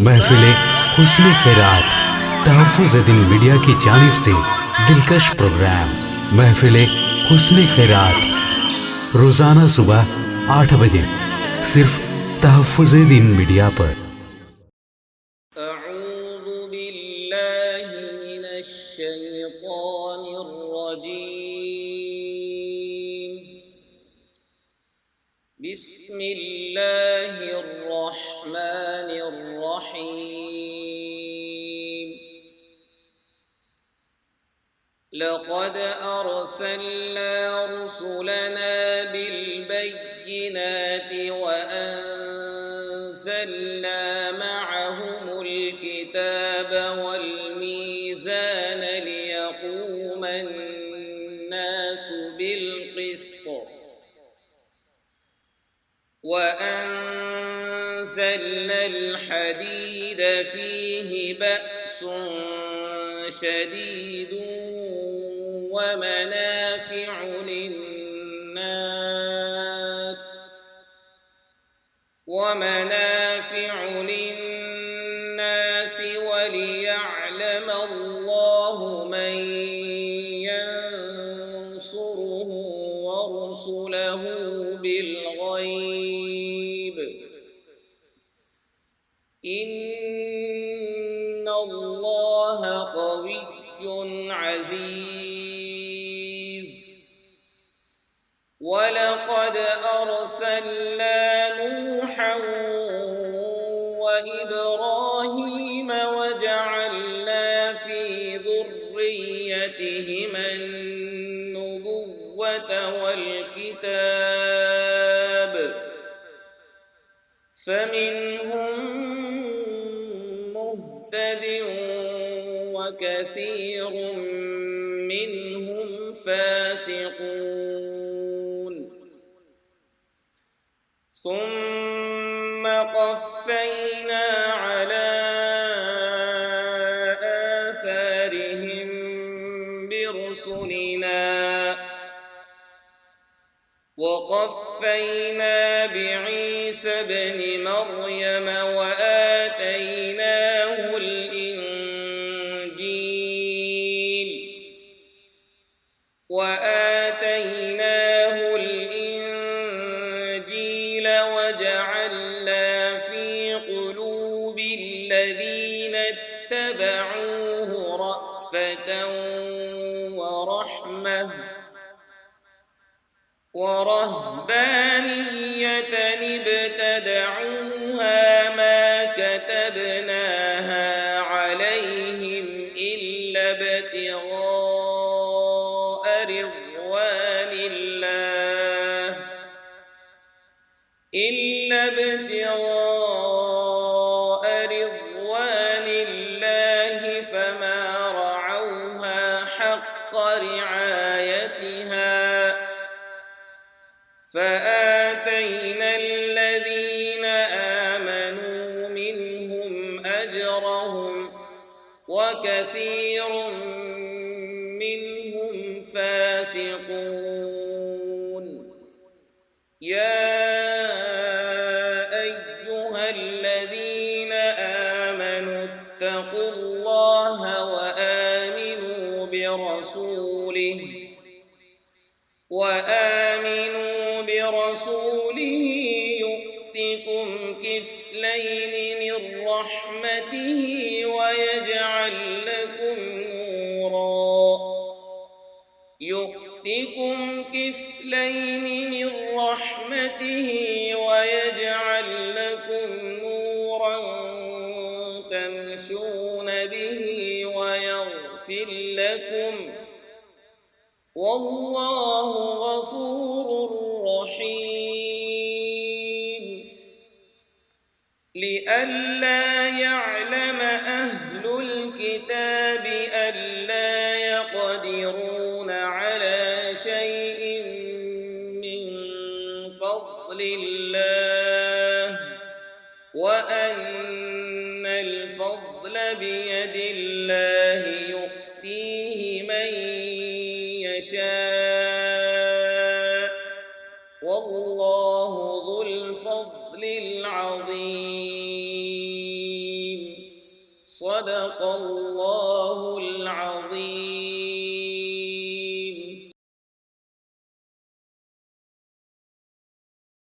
महफिले हुस्न खैरात तहफ़्फ़ुज़ दिन मीडिया की जानिब से दिलकश प्रोग्राम महफिले हुस्न खैरात रोज़ाना सुबह 8 बजे सिर्फ तहफ़्फ़ुज़ दिन मीडिया पर। अऊज़ु बिल्लाहि मिनश शैतानिर रजीम। बिस्मिल्लाहिर रहमानिर रहीम। लक़द अरसलना रुसुलना बिलबय्यिनाति व अंज़लना मअहुमुल किताब वल मीज़ान लियक़ूमन नासु बिल क़िस्त व अंज़लनल हदीद फ़ीहि बअसुन शदीदुन व मनाफ़िअ लिन्नास वलियअलम अल्लाहु मन यंसुरुहु व रुसुलहु बिलग़ैब इन्नल्लाह क़विय्युन अज़ीज़। वलक़द अरसलना नूहा वइब्राहीम वजअलना फ़ी ذُرِّयَّتِهِमَا النُّبُوَّةَ वल्किताब فمنهم مهتد وكثير منهم فاسقون ثم قفينا على آثارهم برسلنا وقفينا بعيسى ابن مريم وآتيناه الإنجيل وجعلنا في قلوب الذين اتبعوه رأفة ورهبانية ابتدعوها ما كتبناها عليهم إلا ابتغاء رضوان الله فما رعوها حق رعايتها فآتينا الذين آمنوا منهم أجرهم وكثير منهم فاسقون يا أيها الذين آمنوا اتقوا الله وآمنوا برسوله يؤتكم كفلين من رحمته ويجعل لكم نورا تمشون به ويغفر لكم والله غفور رحيم لئلا يعلم أهل الكتاب ألا يقدرون على شيء من فضل الله وأن الفضل بيد الله يؤتيه من يشاء والله ذو الفضل العظيم. صدق الله العظيم.